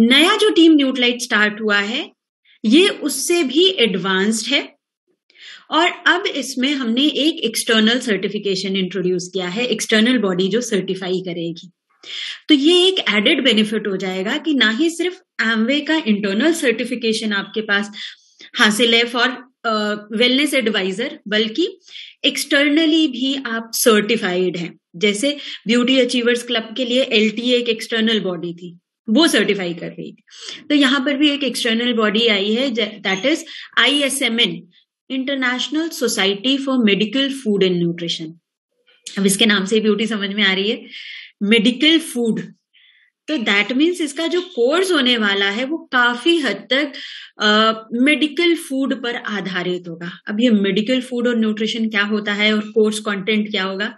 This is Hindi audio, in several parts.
नया जो टीम न्यूट्रालाइट स्टार्ट हुआ है ये उससे भी एडवांस्ड है और अब इसमें हमने एक एक्सटर्नल सर्टिफिकेशन इंट्रोड्यूस किया है, एक्सटर्नल बॉडी जो सर्टिफाई करेगी। तो ये एक एडेड बेनिफिट हो जाएगा कि ना ही सिर्फ एमवे का इंटरनल सर्टिफिकेशन आपके पास हासिल है फॉर वेलनेस एडवाइजर, बल्कि एक्सटर्नली भी आप सर्टिफाइड हैं। जैसे ब्यूटी अचीवर्स क्लब के लिए एलटीए एक एक्सटर्नल बॉडी थी, वो सर्टिफाई कर रही थी। तो यहां पर भी एक एक्सटर्नल बॉडी आई है, that is ISMN, international society for medical food and nutrition. अब इसके नाम से ब्यूटी समझ में आ रही है, मेडिकल फूड। तो दैट मीन्स इसका जो कोर्स होने वाला है वो काफी हद तक मेडिकल फूड पर आधारित होगा। अब ये मेडिकल फूड और न्यूट्रिशन क्या होता है और कोर्स कंटेंट क्या होगा।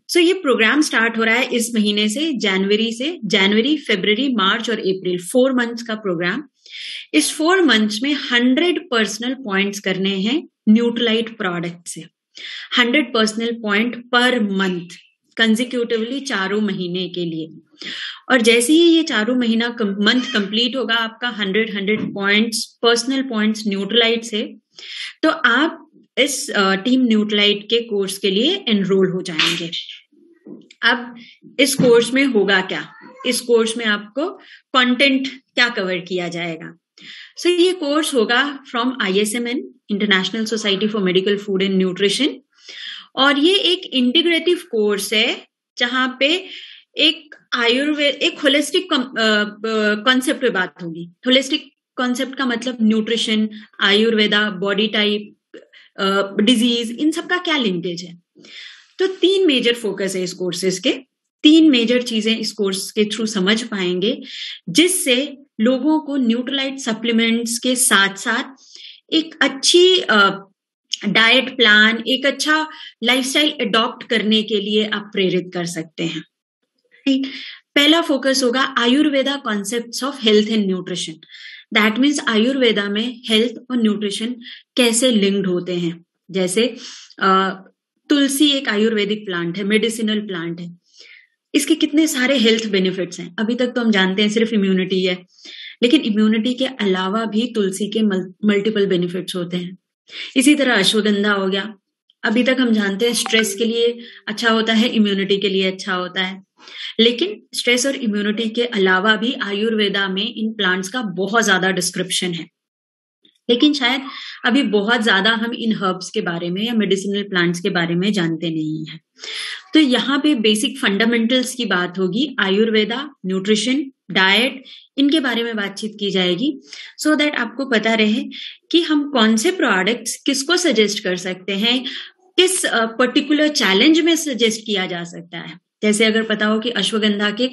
सो ये प्रोग्राम स्टार्ट हो रहा है इस महीने से, जनवरी, फरवरी, मार्च और अप्रैल, 4 मंथ्स का प्रोग्राम। इस 4 मंथ्स में 100 पर्सनल पॉइंट्स करने हैं न्यूट्रालाइट प्रोडक्ट से, 100 personal point per month consecutively 4 महीने के लिए। और जैसे ही ये 4 महीना मंथ कंप्लीट होगा आपका 100 पॉइंट्स, पर्सनल पॉइंट्स न्यूट्रालाइट से, तो आप इस टीम न्यूट्रालाइट के कोर्स के लिए एनरोल हो जाएंगे। अब इस कोर्स में होगा क्या, इस कोर्स में आपको कंटेंट क्या कवर किया जाएगा। सो ये कोर्स होगा from ISMN, international society for medical food and nutrition, और ये एक इंटीग्रेटिव कोर्स है जहां पे एक एक होलिस्टिक कॉन्सेप्ट पे बात होगी। होलिस्टिक कॉन्सेप्ट का मतलब nutrition, Ayurveda, body type, disease, इन सब का क्या लिंकेज है। तो 3 मेजर फोकस है इस कोर्सेज के, 3 मेजर चीजें इस कोर्स के थ्रू समझ पाएंगे, जिससे लोगों को न्यूट्रालाइट सप्लीमेंट्स के साथ साथ एक अच्छी डाइट प्लान, एक अच्छा लाइफस्टाइल अडॉप्ट करने के लिए आप प्रेरित कर सकते हैं। पहला फोकस होगा Ayurveda concepts of health and nutrition. That means Ayurveda में हेल्थ और न्यूट्रिशन कैसे लिंक्ड होते हैं। जैसे तुलसी एक आयुर्वेदिक प्लांट है, मेडिसिनल प्लांट है, इसके कितने सारे हेल्थ बेनिफिट्स हैं। अभी तक तो हम जानते हैं सिर्फ इम्यूनिटी है, लेकिन इम्यूनिटी के अलावा भी तुलसी के मल्टीपल बेनिफिट्स होते हैं। इसी तरह अश्वगंधा हो गया, अभी तक हम जानते हैं स्ट्रेस के लिए अच्छा होता है, इम्यूनिटी के लिए अच्छा होता है, लेकिन स्ट्रेस और इम्यूनिटी के अलावा भी आयुर्वेदा में इन प्लांट्स का बहुत ज्यादा डिस्क्रिप्शन है। लेकिन शायद अभी बहुत ज्यादा हम इन हर्ब्स के बारे में या मेडिसिनल प्लांट्स के बारे में जानते नहीं है। तो यहाँ पे बेसिक फंडामेंटल्स की बात होगी, आयुर्वेदा, न्यूट्रिशन, डाइट, इनके बारे में बातचीत की जाएगी, सो दैट आपको पता रहे कि हम कौन से प्रोडक्ट्स किसको सजेस्ट कर सकते हैं, किस पर्टिकुलर चैलेंज में सजेस्ट किया जा सकता है। जैसे अगर पता हो कि अश्वगंधा के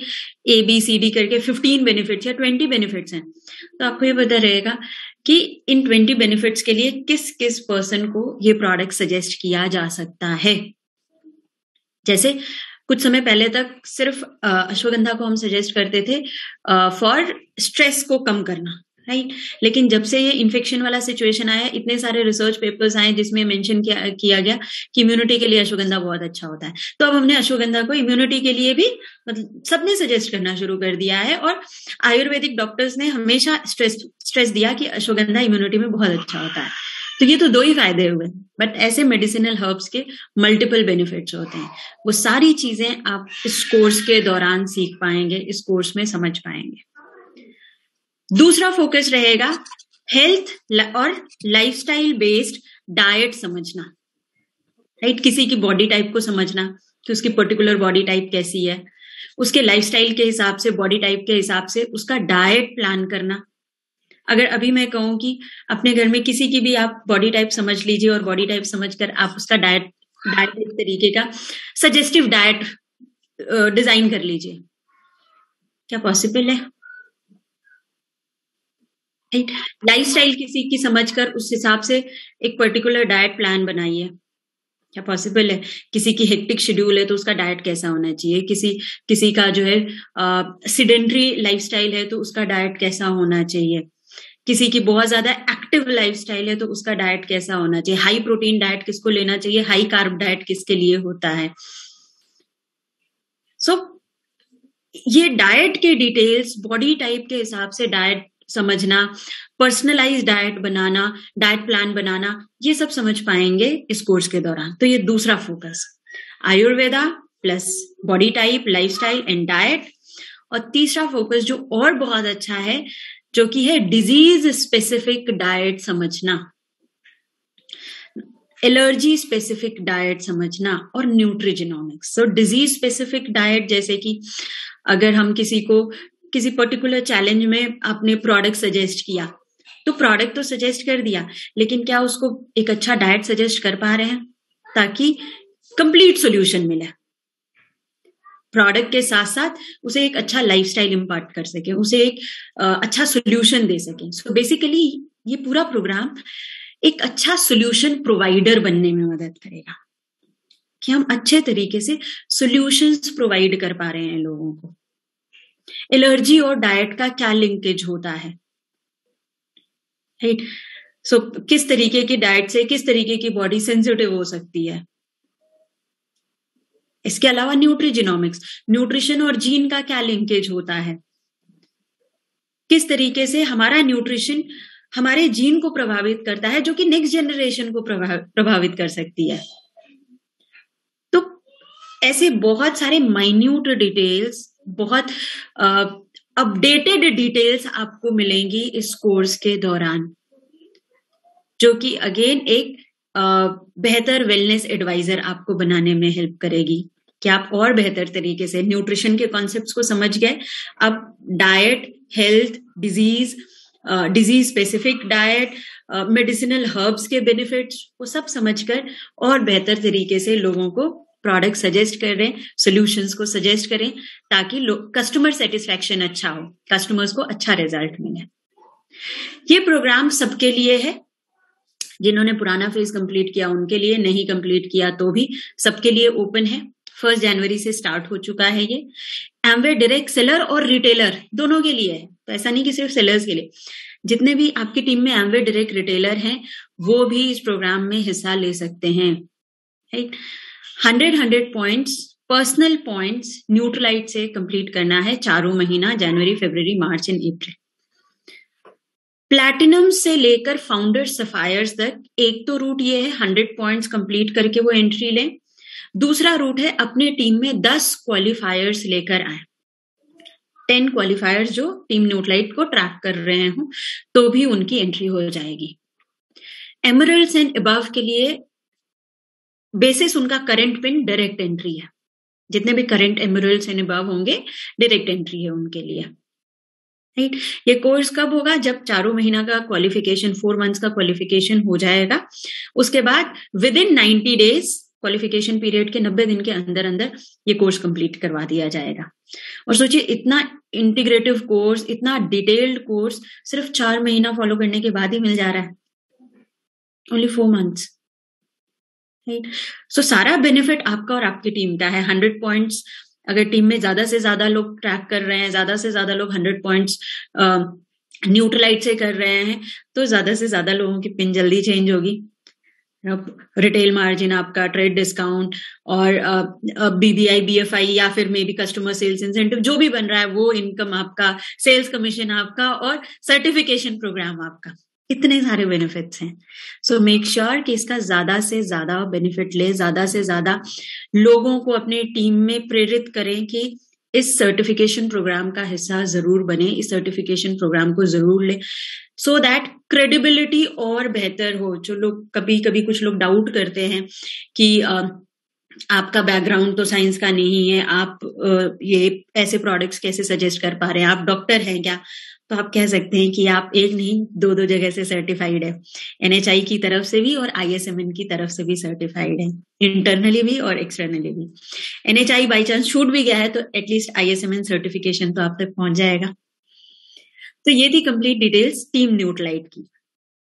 ABCD करके 15 बेनिफिट्स या 20 बेनिफिट्स हैं, तो आपको ये पता रहेगा कि इन 20 बेनिफिट्स के लिए किस किस पर्सन को ये प्रोडक्ट सजेस्ट किया जा सकता है। जैसे कुछ समय पहले तक सिर्फ अश्वगंधा को हम सजेस्ट करते थे फॉर स्ट्रेस को कम करना, राइट। लेकिन जब से ये इन्फेक्शन वाला सिचुएशन आया, इतने सारे रिसर्च पेपर्स आए जिसमें मेंशन किया गया कि इम्यूनिटी के लिए अश्वगंधा बहुत अच्छा होता है। तो अब हमने अश्वगंधा को इम्यूनिटी के लिए भी मतलब सबने सजेस्ट करना शुरू कर दिया है, और आयुर्वेदिक डॉक्टर्स ने हमेशा स्ट्रेस दिया कि अश्वगंधा इम्यूनिटी में बहुत अच्छा होता है। तो ये तो 2 ही फायदे हुए, बट ऐसे मेडिसिनल हर्ब्स के मल्टीपल बेनिफिट्स होते हैं। वो सारी चीजें आप इस कोर्स के दौरान सीख पाएंगे, इस कोर्स में समझ पाएंगे। दूसरा फोकस रहेगा हेल्थ और लाइफस्टाइल बेस्ड डाइट समझना, राइट। किसी की बॉडी टाइप को समझना कि उसकी पर्टिकुलर बॉडी टाइप कैसी है, उसके लाइफस्टाइल के हिसाब से, बॉडी टाइप के हिसाब से उसका डाइट प्लान करना। अगर अभी मैं कहूं कि अपने घर में किसी की भी आप बॉडी टाइप समझ लीजिए और बॉडी टाइप समझकर आप उसका डाइट एक तरीके का सजेस्टिव डाइट डिजाइन कर लीजिए, क्या पॉसिबल है? लाइफस्टाइल किसी की समझकर उस हिसाब से एक पर्टिकुलर डाइट प्लान बनाइए, क्या पॉसिबल है? किसी की हेक्टिक शेड्यूल है तो उसका डाइट कैसा होना चाहिए, किसी का जो है सिडेंट्री लाइफस्टाइल है तो उसका डाइट कैसा होना चाहिए, किसी की बहुत ज्यादा एक्टिव लाइफस्टाइल है तो उसका डाइट कैसा होना चाहिए, हाई प्रोटीन डाइट किसको लेना चाहिए, हाई कार्ब डाइट किसके लिए होता है। सो ये डाइट के डिटेल्स, बॉडी टाइप के हिसाब से डाइट समझना, पर्सनलाइज डाइट बनाना, डाइट प्लान बनाना, ये सब समझ पाएंगे इस कोर्स के दौरान। तो ये दूसरा focus, Ayurveda plus body type, lifestyle and diet. और तीसरा फोकस जो और बहुत अच्छा है, जो कि है डिजीज स्पेसिफिक डाइट समझना, एलर्जी स्पेसिफिक डाइट समझना और न्यूट्रिजिनोमिक्स। सो डिजीज स्पेसिफिक डाइट, जैसे कि अगर हम किसी को किसी पर्टिकुलर चैलेंज में आपने प्रोडक्ट सजेस्ट किया, तो प्रोडक्ट तो सजेस्ट कर दिया, लेकिन क्या उसको एक अच्छा डाइट सजेस्ट कर पा रहे हैं ताकि कंप्लीट सॉल्यूशन मिले, प्रोडक्ट के साथ साथ उसे एक अच्छा लाइफस्टाइल इम्पार्ट कर सके, उसे एक अच्छा सॉल्यूशन दे सके। सो बेसिकली ये पूरा प्रोग्राम एक अच्छा सॉल्यूशन प्रोवाइडर बनने में मदद करेगा कि हम अच्छे तरीके से सॉल्यूशंस प्रोवाइड कर पा रहे हैं लोगों को। एलर्जी और डाइट का क्या लिंकेज होता है, राइट? सो किस तरीके की डाइट से किस तरीके की बॉडी सेंसिटिव हो सकती है। इसके अलावा न्यूट्रिजिनोमिक्स, न्यूट्रिशन और जीन का क्या लिंकेज होता है, किस तरीके से हमारा न्यूट्रिशन हमारे जीन को प्रभावित करता है, जो कि नेक्स्ट जनरेशन को प्रभावित कर सकती है। तो ऐसे बहुत सारे माइन्यूट डिटेल्स, बहुत अपडेटेड डिटेल्स आपको मिलेंगी इस कोर्स के दौरान, जो कि अगेन एक बेहतर वेलनेस एडवाइजर आपको बनाने में हेल्प करेगी कि आप और बेहतर तरीके से न्यूट्रिशन के कॉन्सेप्ट्स को समझ गए। अब diet, health, disease specific diet, medicinal herbs के बेनिफिट्स, वो सब समझकर और बेहतर तरीके से लोगों को प्रोडक्ट सजेस्ट करें, सॉल्यूशंस को सजेस्ट करें, ताकि कस्टमर सेटिस्फैक्शन अच्छा हो, कस्टमर्स को अच्छा रिजल्ट मिले। ये प्रोग्राम सबके लिए है, जिन्होंने पुराना फेज कंप्लीट किया उनके लिए, नहीं कंप्लीट किया तो भी सबके लिए ओपन है। 1 जनवरी से स्टार्ट हो चुका है ये। एमवे डायरेक्ट सेलर और रिटेलर दोनों के लिए है, तो ऐसा नहीं कि सिर्फ सेलर्स के लिए। जितने भी आपकी टीम में एमवे डायरेक्ट रिटेलर हैं, वो भी इस प्रोग्राम में हिस्सा ले सकते हैं, right? 100 points, personal points Nutrilite से कंप्लीट करना है चारों महीना, जनवरी, फरवरी, मार्च एंड अप्रैल। प्लैटिनम से लेकर फाउंडर सफायर्स तक एक तो रूट ये है 100 पॉइंट्स कंप्लीट करके वो एंट्री लें। दूसरा रूट है अपने टीम में 10 क्वालिफायर्स लेकर आए, 10 क्वालिफायर्स जो टीम न्यूट्रलाइट को ट्रैक कर रहे हों तो भी उनकी एंट्री हो जाएगी। एमरल्ड्स एंड अबव के लिए बेसिस उनका करंट पिन डायरेक्ट एंट्री है, जितने भी करंट एमरल्ड्स एंड अबव होंगे डायरेक्ट एंट्री है उनके लिए, राइट? ये कोर्स कब होगा? जब चारों महीना का क्वालिफिकेशन, 4 मंथ्स का क्वालिफिकेशन हो जाएगा। उसके बाद with in 90 days, qualification period के 90 दिन के अंदर अंदर ये कोर्स कंप्लीट करवा दिया जाएगा। और सोचिए, इतना इंटीग्रेटिव कोर्स, इतना डिटेल्ड कोर्स सिर्फ 4 महीना फॉलो करने के बाद ही मिल जा रहा है, ओनली 4 मंथ्स, राइट? सो सारा बेनिफिट आपका और आपकी टीम का है। 100 पॉइंट्स अगर टीम में ज्यादा से ज्यादा लोग ट्रैक कर रहे हैं, ज्यादा से ज्यादा लोग 100 पॉइंट्स न्यूट्रलाइट से कर रहे हैं, तो ज्यादा से ज्यादा लोगों की पिन जल्दी चेंज होगी। रिटेल मार्जिन आपका, ट्रेड डिस्काउंट और बीबीआई, बीएफआई या फिर may be customer sales incentive जो भी बन रहा है, वो इनकम आपका, सेल्स कमीशन आपका और सर्टिफिकेशन प्रोग्राम आपका, इतने सारे बेनिफिट्स हैं। सो मेक श्योर कि इसका ज्यादा से ज्यादा बेनिफिट ले, ज्यादा से ज्यादा लोगों को अपने टीम में प्रेरित करें कि इस सर्टिफिकेशन प्रोग्राम का हिस्सा जरूर बने, इस सर्टिफिकेशन प्रोग्राम को जरूर ले, सो दैट क्रेडिबिलिटी और बेहतर हो। जो लोग कभी कुछ लोग डाउट करते हैं कि आपका बैकग्राउंड तो साइंस का नहीं है, आप ये ऐसे प्रोडक्ट्स कैसे सजेस्ट कर पा रहे हैं, आप डॉक्टर हैं क्या? तो आप कह सकते हैं कि आप एक नहीं 2 जगह से सर्टिफाइड है, NHI की तरफ से भी और ISMN की तरफ से भी सर्टिफाइड है, इंटरनली भी और एक्सटर्नली भी। NHI बाई चांस छूट भी गया है तो एटलीस्ट ISMN सर्टिफिकेशन तो आप तक पहुंच जाएगा। तो ये थी कंप्लीट डिटेल्स टीम न्यूट्रलाइट की।